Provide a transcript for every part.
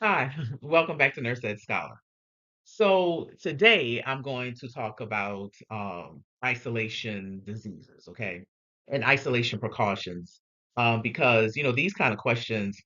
Hi, welcome back to NurseEdScholar. So today I'm going to talk about isolation diseases, okay, and isolation precautions, because these kind of questions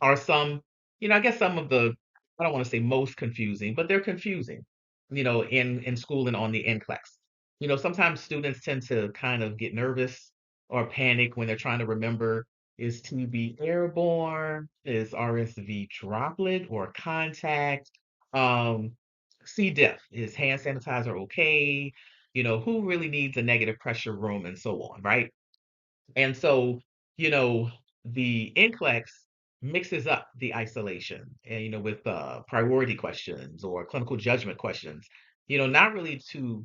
are I guess some of the I don't want to say most confusing, but they're confusing, in school and on the NCLEX. Sometimes students tend to kind of get nervous or panic when they're trying to remember, is TB airborne? Is RSV droplet or contact? Um, C. diff, is hand sanitizer okay? Who really needs a negative pressure room and so on, right? And so, you know, the NCLEX mixes up the isolation and, with priority questions or clinical judgment questions, not really to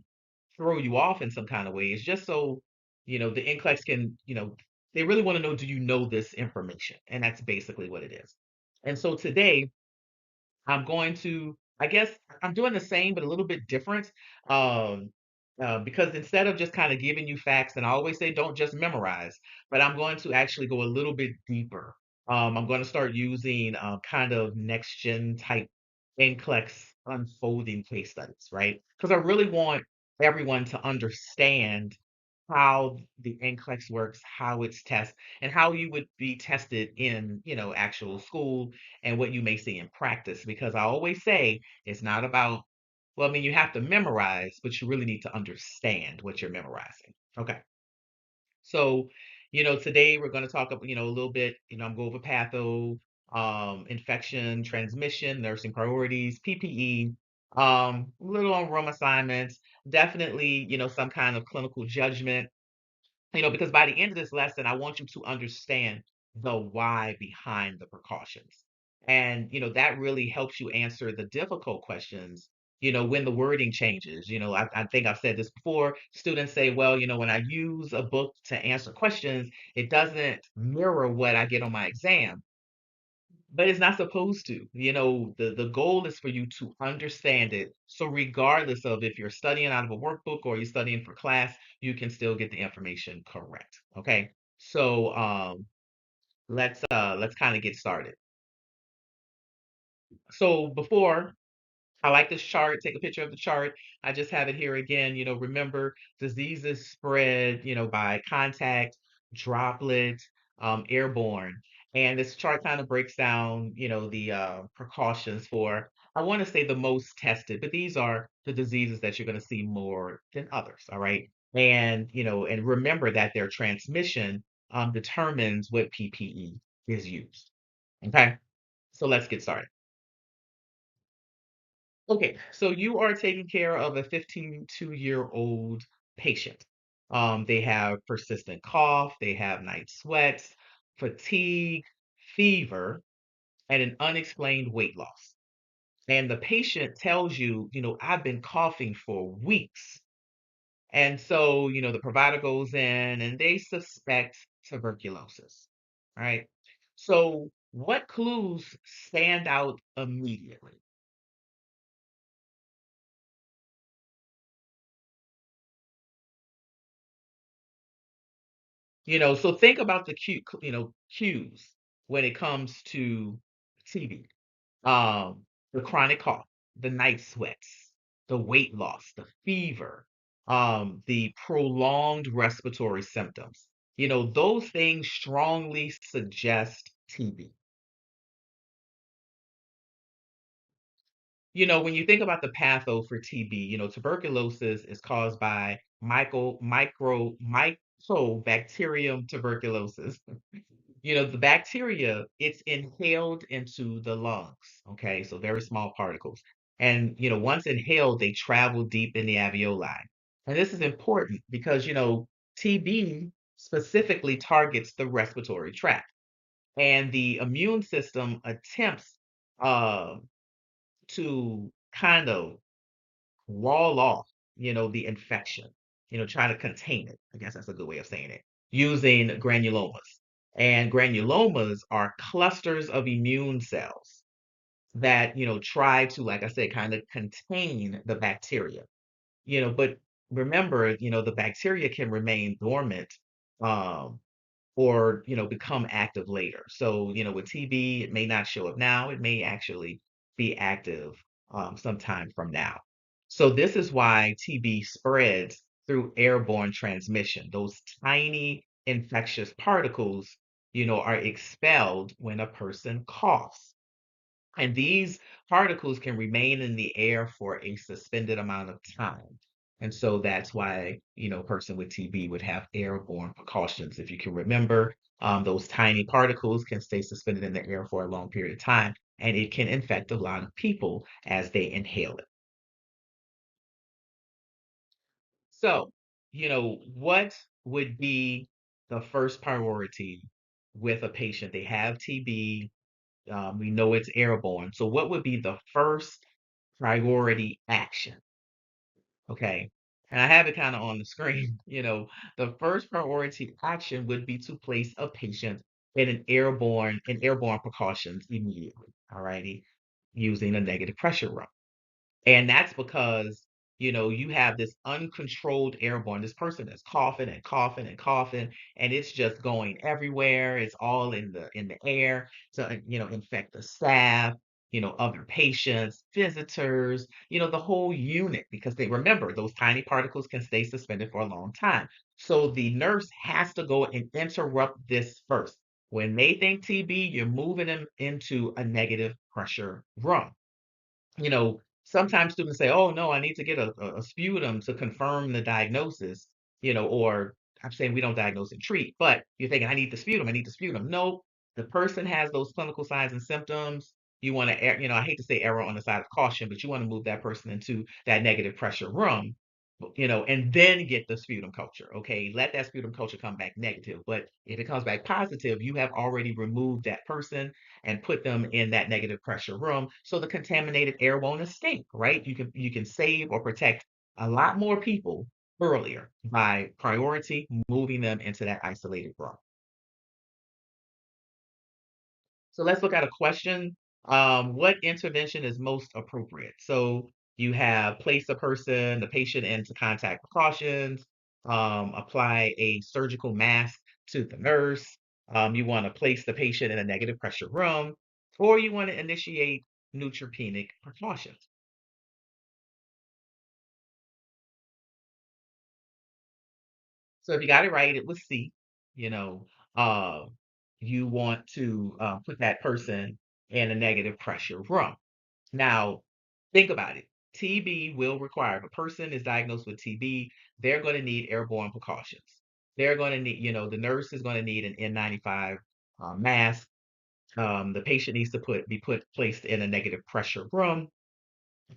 throw you off in some kind of way. It's just so, the NCLEX can, they really want to know, do you know this information? And that's basically what it is. And so today, I'm going to, I guess I'm doing the same, but a little bit different. Um, because instead of just kind of giving you facts, and I always say don't just memorize, but I'm going to actually go a little bit deeper. I'm going to start using kind of next gen type NCLEX unfolding case studies, right? Because I really want everyone to understand how the NCLEX works, how it's tested, and how you would be tested in, actual school and what you may see in practice. Because I always say it's not about, well, I mean, you have to memorize, but you really need to understand what you're memorizing. Okay. So, today we're going to talk about, a little bit, I'm going over infection, transmission, nursing priorities, PPE, a little on room assignments, definitely, some kind of clinical judgment, because by the end of this lesson, I want you to understand the why behind the precautions. And, that really helps you answer the difficult questions, when the wording changes. I think I've said this before. Students say, well, when I use a book to answer questions, it doesn't mirror what I get on my exam. But it's not supposed to. The goal is for you to understand it. So regardless of if you're studying out of a workbook or you're studying for class, you can still get the information correct. Okay. So let's kind of get started. So before I like this chart, take a picture of the chart. I just have it here again. Remember diseases spread, by contact, droplet, airborne. And this chart kind of breaks down, the precautions for, I want to say the most tested, but these are the diseases that you're going to see more than others. All right. And, and remember that their transmission determines what PPE is used. Okay. So let's get started. Okay, so you are taking care of a 52-year-old patient. They have persistent cough, they have night sweats, fatigue, fever, and an unexplained weight loss. And the patient tells you, I've been coughing for weeks. And so, the provider goes in and they suspect tuberculosis, right? So, what clues stand out immediately? So think about the cues when it comes to TB. The chronic cough, the night sweats, the weight loss, the fever, the prolonged respiratory symptoms. Those things strongly suggest TB. When you think about the patho for TB, tuberculosis is caused by mycobacterium tuberculosis. The bacteria, it's inhaled into the lungs. Okay, so very small particles. And, once inhaled, they travel deep in the alveoli. And this is important because, TB specifically targets the respiratory tract. And the immune system attempts uh, to kind of wall off, the infection, try to contain it. I guess that's a good way of saying it, using granulomas. And granulomas are clusters of immune cells that, try to, like I said, kind of contain the bacteria. But remember, the bacteria can remain dormant, um, or become active later. So with TB, it may not show up now. It may actually be active sometime from now. So this is why TB spreads through airborne transmission. Those tiny infectious particles, are expelled when a person coughs. And these particles can remain in the air for a suspended amount of time. And so that's why, a person with TB would have airborne precautions. If you can remember, those tiny particles can stay suspended in the air for a long period of time, and it can infect a lot of people as they inhale it. So, what would be the first priority with a patient? They have TB. We know it's airborne. So, what would be the first priority action? Okay. And I have it kind of on the screen. The first priority action would be to place a patient in airborne precautions immediately. All righty. Using a negative pressure room. And that's because, you have this uncontrolled airborne, this person that's coughing and coughing and coughing, and it's just going everywhere. It's all in the air to, infect the staff, other patients, visitors, the whole unit, because they remember those tiny particles can stay suspended for a long time. So the nurse has to go and interrupt this first. When they think TB, you're moving them into a negative pressure room. Sometimes students say, "Oh no, I need to get a sputum to confirm the diagnosis," or I'm saying we don't diagnose and treat, but you're thinking, "I need the sputum, I need the sputum." No, the person has those clinical signs and symptoms. You want to, I hate to say error on the side of caution, but you want to move that person into that negative pressure room, and then get the sputum culture. Okay, let that sputum culture come back negative. But if it comes back positive, you have already removed that person and put them in that negative pressure room so the contaminated air won't escape, right? You can save or protect a lot more people earlier by priority moving them into that isolated room. So let's look at a question. What intervention is most appropriate? So you have place the patient into contact precautions, apply a surgical mask to the nurse. You want to place the patient in a negative pressure room, or you want to initiate neutropenic precautions. So if you got it right, it was C. You know, uh, you want to put that person in a negative pressure room. Now, think about it. TB will require, if a person is diagnosed with TB, they're going to need airborne precautions. They're going to need, the nurse is going to need an N95 mask. The patient needs to placed in a negative pressure room.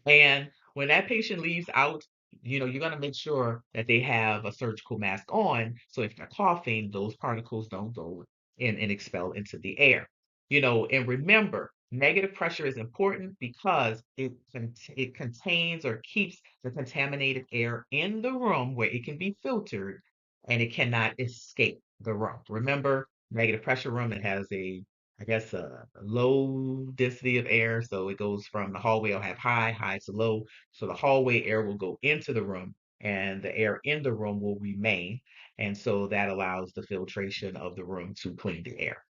And when that patient leaves out, you're going to make sure that they have a surgical mask on. So if they're coughing, those particles don't go in and expel into the air. And remember, negative pressure is important because it contains or keeps the contaminated air in the room where it can be filtered and it cannot escape the room. Remember, negative pressure room, it has I guess a low density of air. So it goes from the hallway will have high to low. So the hallway air will go into the room and the air in the room will remain. And so that allows the filtration of the room to clean the air.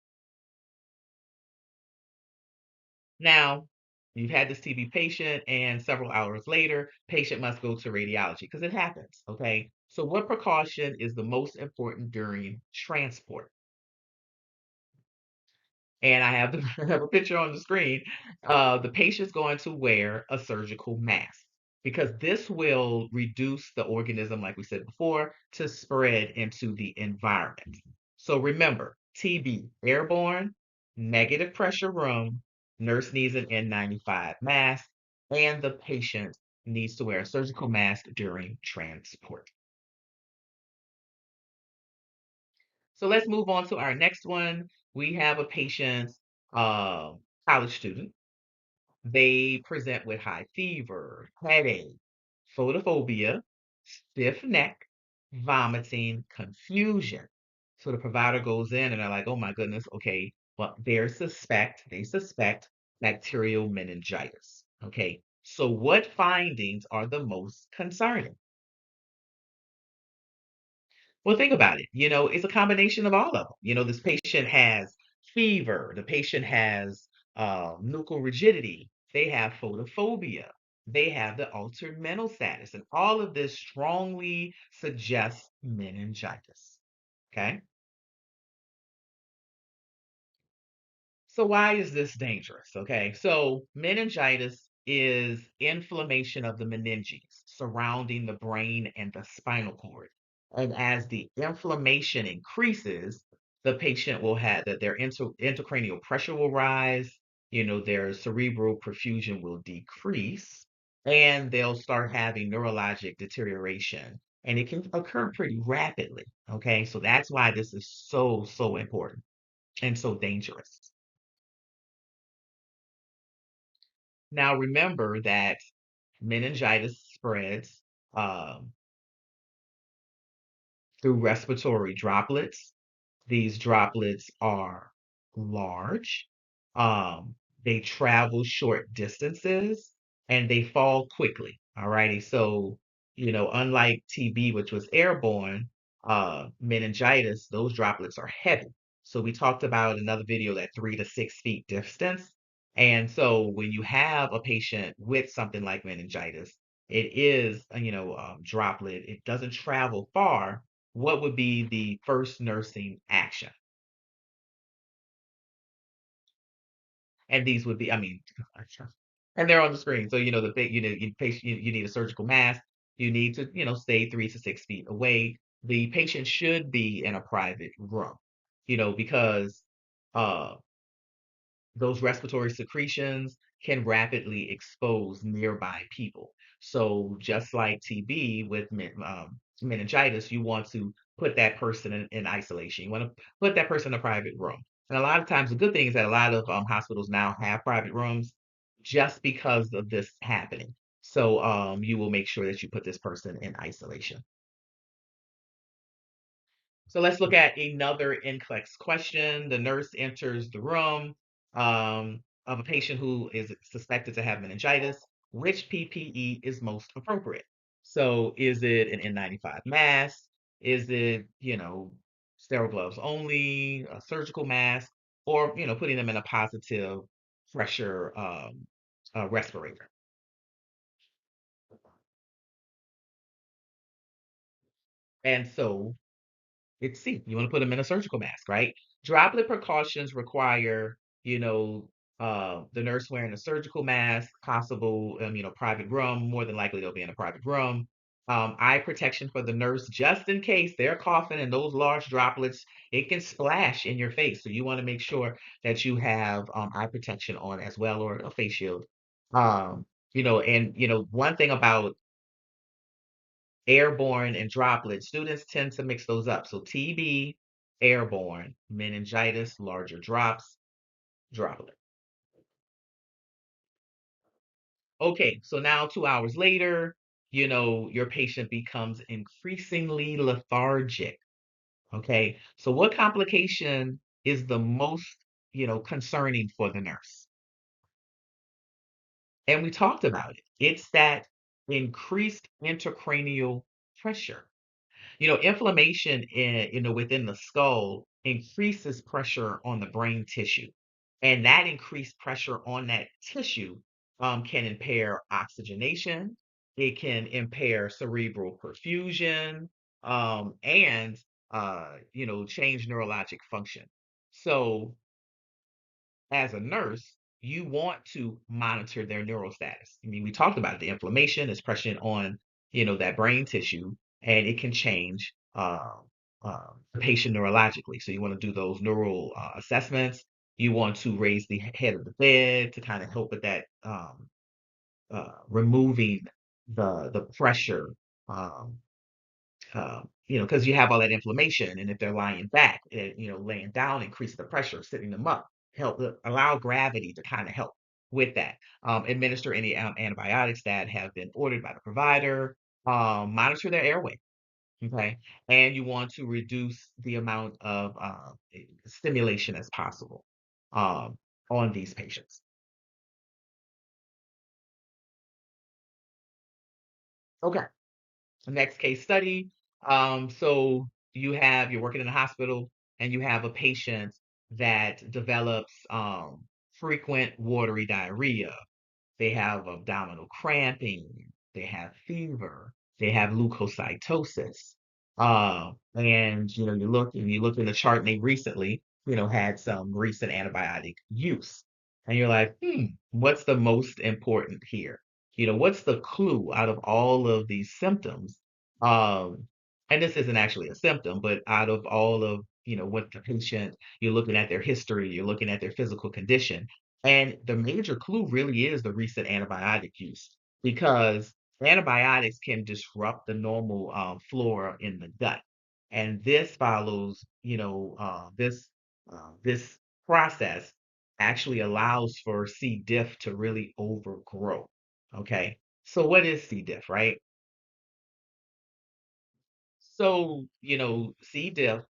Now, you've had this TB patient and several hours later, patient must go to radiology because it happens. Okay. So what precaution is the most important during transport? And I have I have a picture on the screen. The patient's going to wear a surgical mask because this will reduce the organism, like we said before, to spread into the environment. So remember, TB, airborne, negative pressure room, nurse needs an N95 mask, and the patient needs to wear a surgical mask during transport. So let's move on to our next one. We have a patient, uh, college student. They present with high fever, headache, photophobia, stiff neck, vomiting, confusion. So the provider goes in and they're like, oh my goodness, okay, well, they suspect bacterial meningitis. Okay, so what findings are the most concerning? Well, think about it. It's a combination of all of them. This patient has fever, the patient has nuchal rigidity, they have photophobia, they have the altered mental status, and all of this strongly suggests meningitis. Okay. So why is this dangerous? Okay, so meningitis is inflammation of the meninges surrounding the brain and the spinal cord. And as the inflammation increases, the patient will have that their intracranial pressure will rise, their cerebral perfusion will decrease, and they'll start having neurologic deterioration. And it can occur pretty rapidly. Okay, so that's why this is so, so important and so dangerous. Now remember that meningitis spreads um, through respiratory droplets. These droplets are large. Um, they travel short distances and they fall quickly. All righty. So, unlike TB, which was airborne, meningitis, those droplets are heavy. So we talked about another video that 3 to 6 feet distance. And so when you have a patient with something like meningitis, it is, droplet. It doesn't travel far. What would be the first nursing action? And these would be, I mean, and they're on the screen. So, you need a surgical mask. You need to, stay 3 to 6 feet away. The patient should be in a private room, because uh, those respiratory secretions can rapidly expose nearby people. So just like TB with meningitis, you want to put that person in isolation. You want to put that person in a private room. And a lot of times, the good thing is that a lot of hospitals now have private rooms just because of this happening. So you will make sure that you put this person in isolation. So let's look at another NCLEX question. The nurse enters the room of a patient who is suspected to have meningitis. Which PPE is most appropriate? So is it an N95 mask? Is it, sterile gloves only, a surgical mask, or, putting them in a positive pressure respirator? And so it's C. You want to put them in a surgical mask, right? Droplet precautions require, the nurse wearing a surgical mask, possible, private room. More than likely, they'll be in a private room. Eye protection for the nurse, just in case they're coughing and those large droplets, it can splash in your face. So you want to make sure that you have eye protection on as well, or a face shield. Um, one thing about airborne and droplet, students tend to mix those up. So TB, airborne, meningitis, larger drops, droplet. Okay, so now 2 hours later, your patient becomes increasingly lethargic. Okay, so what complication is the most, concerning for the nurse? And we talked about it. It's that increased intracranial pressure. Inflammation within the skull increases pressure on the brain tissue. And that increased pressure on that tissue can impair oxygenation. It can impair cerebral perfusion, and change neurologic function. So as a nurse, you want to monitor their neural status. I mean, we talked about it. The inflammation is pressing on, that brain tissue, and it can change the patient neurologically. So you want to do those neural assessments. You want to raise the head of the bed to kind of help with that, removing the pressure. Um, because you have all that inflammation, and if they're lying back, laying down increases the pressure, sitting them up, help allow gravity to kind of help with that. Administer any antibiotics that have been ordered by the provider. Monitor their airway, okay, and you want to reduce the amount of stimulation as possible um, on these patients. Okay, next case study. So you're working in a hospital and you have a patient that develops frequent watery diarrhea. They have abdominal cramping, they have fever, they have leukocytosis. And you look in the chart and they recently, had some recent antibiotic use. And you're like, what's the most important here? What's the clue out of all of these symptoms? Um, and this isn't actually a symptom, but out of all of, what the patient, you're looking at their history, you're looking at their physical condition, and the major clue really is the recent antibiotic use because antibiotics can disrupt the normal flora in the gut. And this follows, this process actually allows for C. diff to really overgrow. Okay. So what is C. diff, right? So, C. diff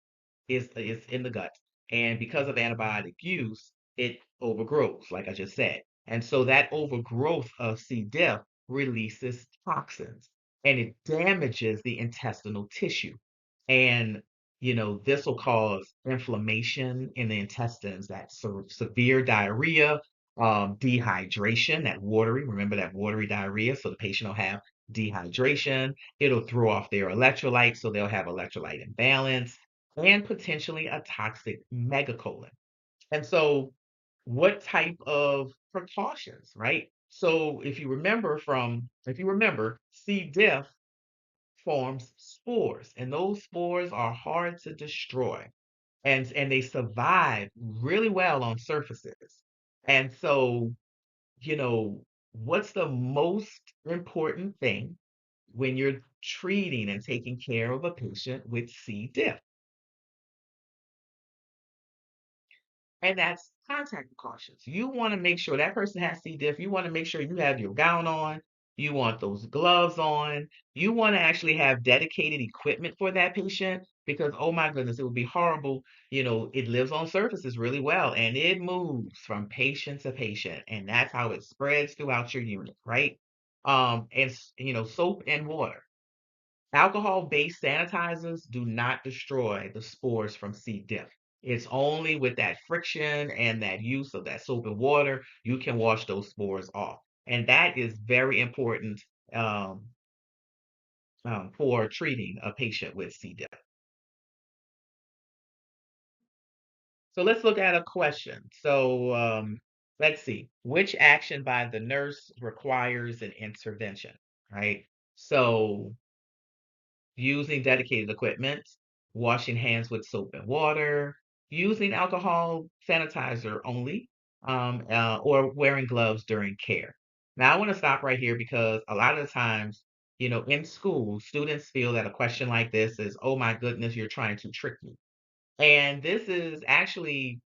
is in the gut. And because of antibiotic use, it overgrows, like I just said. And so that overgrowth of C. diff releases toxins and it damages the intestinal tissue. And, this will cause inflammation in the intestines, that severe diarrhea, dehydration, that watery, remember that watery diarrhea. So the patient will have dehydration. It'll throw off their electrolytes, so they'll have electrolyte imbalance and potentially a toxic megacolon. And so, what type of precautions, right? So, if you remember, C. diff forms spores, and those spores are hard to destroy, and they survive really well on surfaces. And so, you know, what's the most important thing when you're treating and taking care of a patient with C. diff? And that's contact precautions. You want to make sure that person has C. diff. You want to make sure you have your gown on. You want those gloves on. You want to actually have dedicated equipment for that patient because, oh my goodness, it would be horrible. It lives on surfaces really well and it moves from patient to patient. And that's how it spreads throughout your unit, right? Soap and water. Alcohol-based sanitizers do not destroy the spores from C. diff. It's only with that friction and that use of that soap and water you can wash those spores off. And that is very important um, for treating a patient with C. diff. So let's look at a question. So let's see, which action by the nurse requires an intervention, right? So using dedicated equipment, washing hands with soap and water, using alcohol sanitizer only, or wearing gloves during care. Now, I want to stop right here because a lot of the times, in school, students feel that a question like this is, oh my goodness, you're trying to trick me. And this is actually,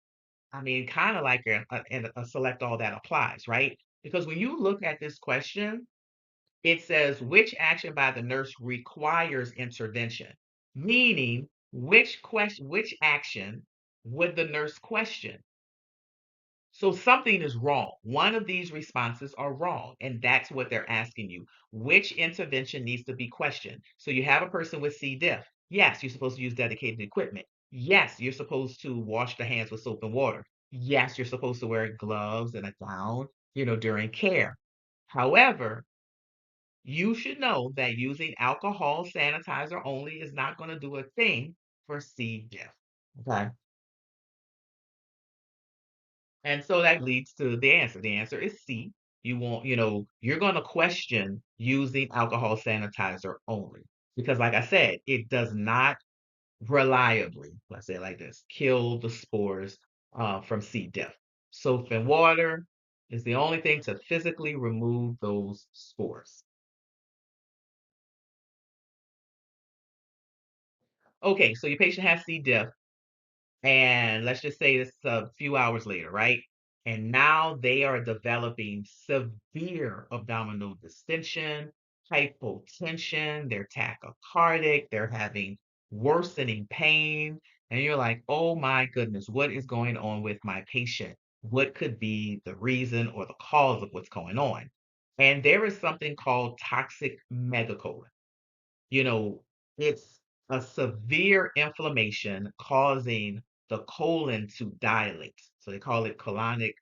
I mean, kind of like a select all that applies, right? Because when you look at this question, it says which action by the nurse requires intervention, meaning which action would the nurse question? So something is wrong. One of these responses are wrong, and that's what they're asking you. Which intervention needs to be questioned? So you have a person with C. diff. Yes, you're supposed to use dedicated equipment. Yes, you're supposed to wash the hands with soap and water. Yes, you're supposed to wear gloves and a gown, during care. However, you should know that using alcohol sanitizer only is not going to do a thing for C. diff. Okay. And so that leads to the answer. The answer is C. You're going to question using alcohol sanitizer only. Because, like I said, it does not reliably, let's say it like this, kill the spores from C. diff. Soap and water is the only thing to physically remove those spores. Okay, so your patient has C. diff. And let's just say this a few hours later, right? And now they are developing severe abdominal distension, hypotension, they're tachycardic, they're having worsening pain. And you're like, oh my goodness, what is going on with my patient? What could be the reason or the cause of what's going on? And there is something called toxic megacolon. You know, it's a severe inflammation causing the colon to dilate. So they call it colonic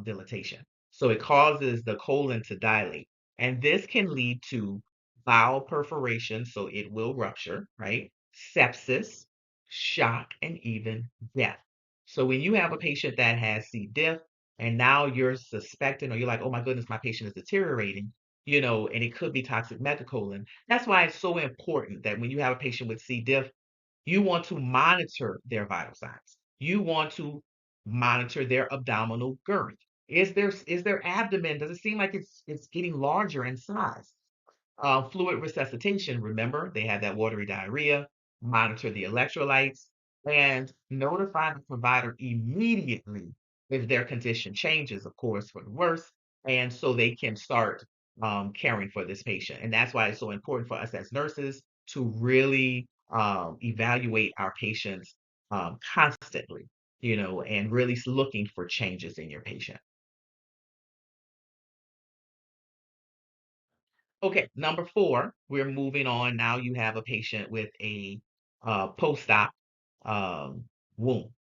dilatation. So it causes the colon to dilate. And this can lead to bowel perforation, so it will rupture, right? Sepsis, shock, and even death. So when you have a patient that has C. diff, and now you're suspecting, or you're like, oh my goodness, my patient is deteriorating, and it could be toxic megacolon. That's why it's so important that when you have a patient with C. diff, you want to monitor their vital signs. You want to monitor their abdominal girth. Is their abdomen, does it seem like it's getting larger in size? Fluid resuscitation, remember, they have that watery diarrhea, monitor the electrolytes, and notify the provider immediately if their condition changes, of course, for the worse, and so they can start caring for this patient. And that's why it's so important for us as nurses to really evaluate our patients constantly, and really looking for changes in your patient. Okay, number four, we're moving on. Now you have a patient with a post-op um, wound,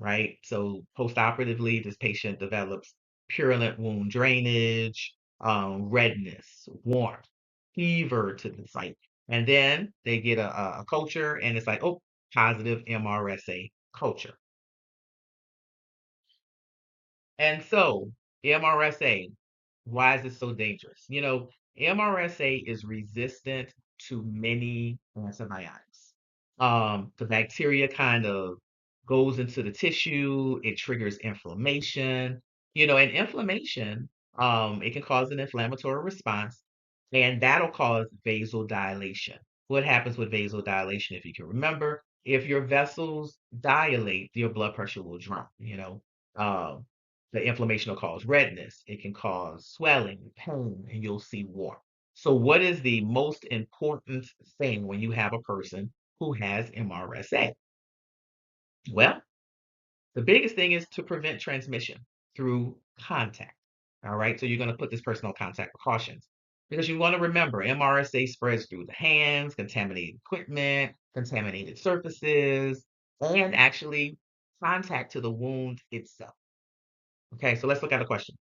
right? So post-operatively, this patient develops purulent wound drainage, redness, warmth, fever to the site. And then they get a culture and it's like, oh, positive MRSA culture. And so, MRSA, why is it so dangerous? MRSA is resistant to many antibiotics. The bacteria kind of goes into the tissue, it triggers inflammation, and inflammation, it can cause an inflammatory response, and that'll cause vasodilation. What happens with vasodilation, if you can remember? If your vessels dilate, your blood pressure will drop. Um, the inflammation will cause redness. It can cause swelling, pain, and you'll see warmth. So, what is the most important thing when you have a person who has MRSA? Well, the biggest thing is to prevent transmission through contact. All right, so you're going to put this person on contact precautions because you want to remember MRSA spreads through the hands, contaminated equipment, contaminated surfaces, and actually contact to the wound itself. Okay, so let's look at the question.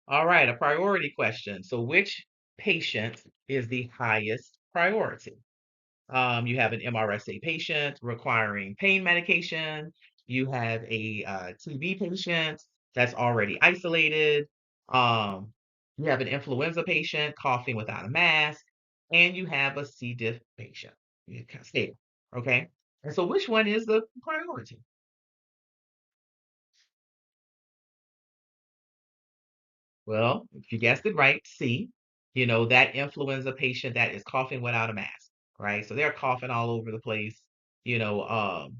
All right, a priority question. So, which patient is the highest priority? You have an MRSA patient requiring pain medication. You have a TB patient that's already isolated. Um, you have an influenza patient coughing without a mask, and you have a C. diff patient. Stable, okay? And so, which one is the priority? Well, if you guessed it right, C, that influenza patient that is coughing without a mask, right? So they're coughing all over the place. You know,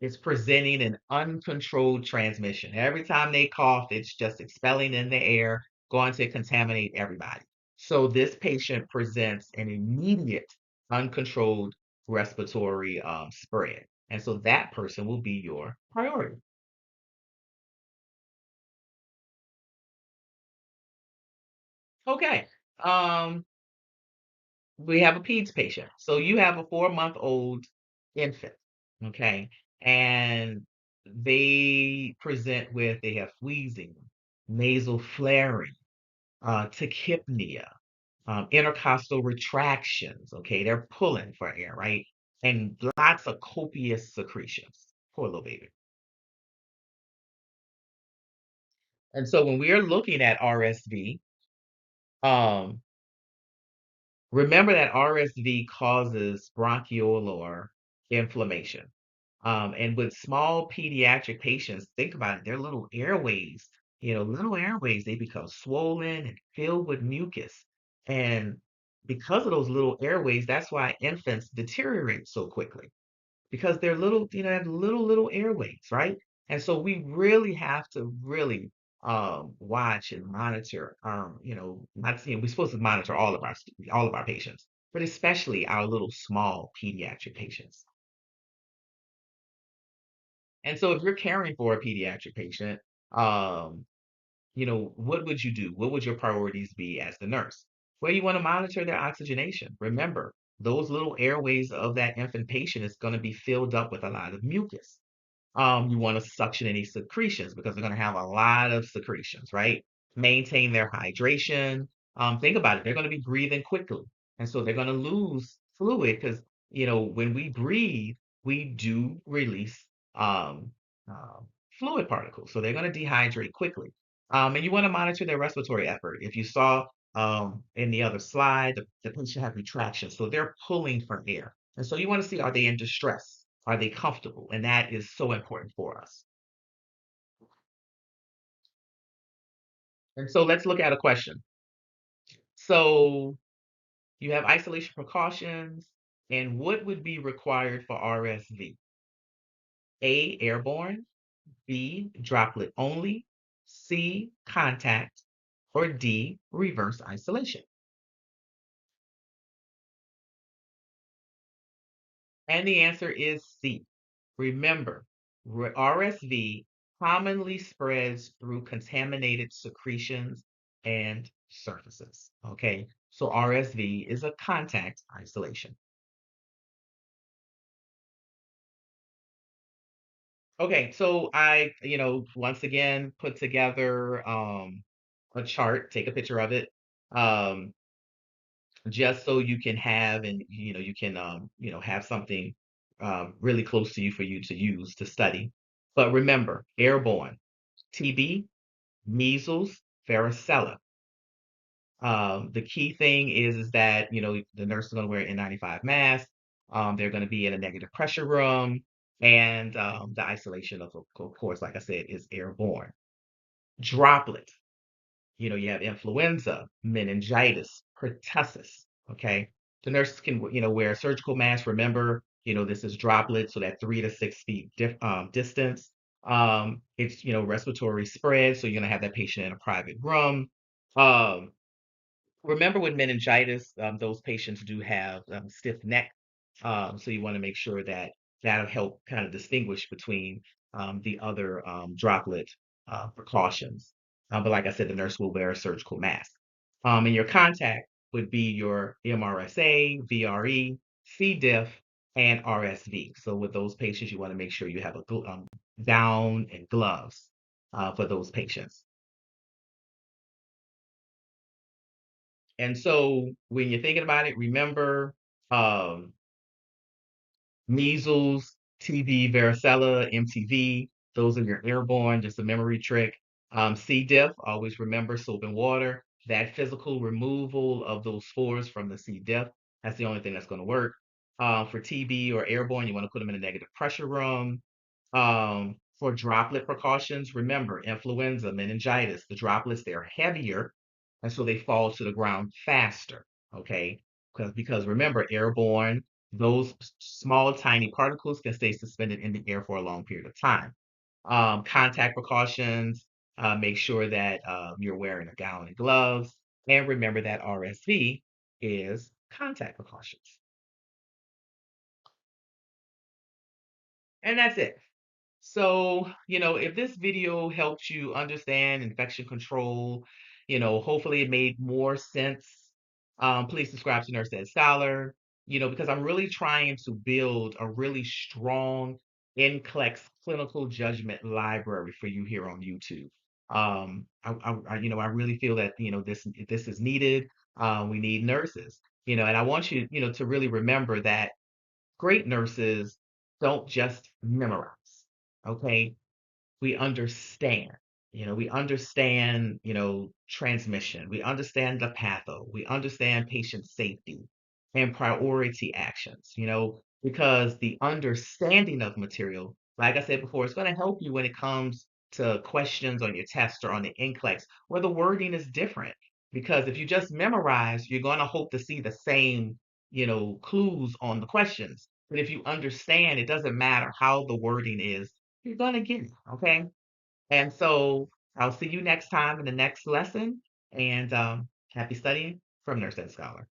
it's presenting an uncontrolled transmission. Every time they cough, it's just expelling in the air, going to contaminate everybody. So this patient presents an immediate uncontrolled respiratory spread. And so that person will be your priority. Okay. Um, we have a peds patient. So you have a 4-month-old infant, okay? And they have wheezing, nasal flaring, tachypnea, intercostal retractions, okay? They're pulling for air, right? And lots of copious secretions. Poor little baby. And so when we are looking at RSV, um, remember that RSV causes bronchiolar inflammation. And with small pediatric patients, think about it, their little airways, they become swollen and filled with mucus. And because of those little airways, that's why infants deteriorate so quickly because they're little, they have little airways, right? And so we really have to really watch and monitor not we're supposed to monitor all of our patients, but especially our little small pediatric patients. And so if you're caring for a pediatric patient, um, what would you do? What would your priorities be as the nurse? Well, you want to monitor their oxygenation. Remember, those little airways of that infant patient is going to be filled up with a lot of mucus. You want to suction any secretions because they're going to have a lot of secretions, right? Maintain their hydration. Think about it. They're going to be breathing quickly. And so they're going to lose fluid because, when we breathe, we do release um, uh, fluid particles. So they're going to dehydrate quickly. And you want to monitor their respiratory effort. If you saw in the other slide, the patient had retraction. So they're pulling for air. And so you want to see, are they in distress? Are they comfortable? And that is so important for us. And so let's look at a question. So you have isolation precautions, and what would be required for RSV? A, airborne, B, droplet only, C, contact, or D, reverse isolation. And the answer is C. Remember, RSV commonly spreads through contaminated secretions and surfaces. Okay, so RSV is a contact isolation. Okay, so I, once again put together a chart, take a picture of it, um, just so you can have and you can have something really close to you for you to use to study. But remember, airborne, TB, measles, varicella. The key thing is that the nurse is going to wear an N95 mask. They're going to be in a negative pressure room, and the isolation of course, like I said, is airborne. Droplet. You have influenza, meningitis, pertussis. Okay, the nurses can wear a surgical mask. Remember, this is droplet, so that 3 to 6 feet distance. It's respiratory spread, so you're gonna have that patient in a private room. Um, Remember with meningitis, those patients do have stiff neck. So you want to make sure that that'll help kind of distinguish between the other droplet precautions. But like I said, the nurse will wear a surgical mask. And your contact would be your MRSA, VRE, C. diff, and RSV. So with those patients, you want to make sure you have a gown and gloves for those patients. And so when you're thinking about it, remember um, measles, TB, varicella, MTV. Those are your airborne, just a memory trick. C. diff, always remember soap and water. That physical removal of those spores from the C. diff, that's the only thing that's going to work. For TB or airborne, you want to put them in a negative pressure room. For droplet precautions, remember influenza, meningitis, the droplets, they're heavier, and so they fall to the ground faster. Okay, because remember, airborne, those small, tiny particles can stay suspended in the air for a long period of time. Contact precautions, make sure that you're wearing a gown and gloves, and remember that RSV is contact precautions. And that's it. So, if this video helped you understand infection control, hopefully it made more sense. Please subscribe to Nurse Ed Scholar, because I'm really trying to build a really strong NCLEX clinical judgment library for you here on YouTube. I really feel that, this is needed. We need nurses, and I want you, to really remember that great nurses don't just memorize, okay? We understand. We understand, transmission. We understand the patho. We understand patient safety and priority actions, because the understanding of material, like I said before, it's going to help you when it comes to questions on your test or on the NCLEX where the wording is different. Because if you just memorize, you're going to hope to see the same, clues on the questions. But if you understand, it doesn't matter how the wording is, you're going to get it. Okay. And so I'll see you next time in the next lesson. And happy studying from Nurse Ed Scholar.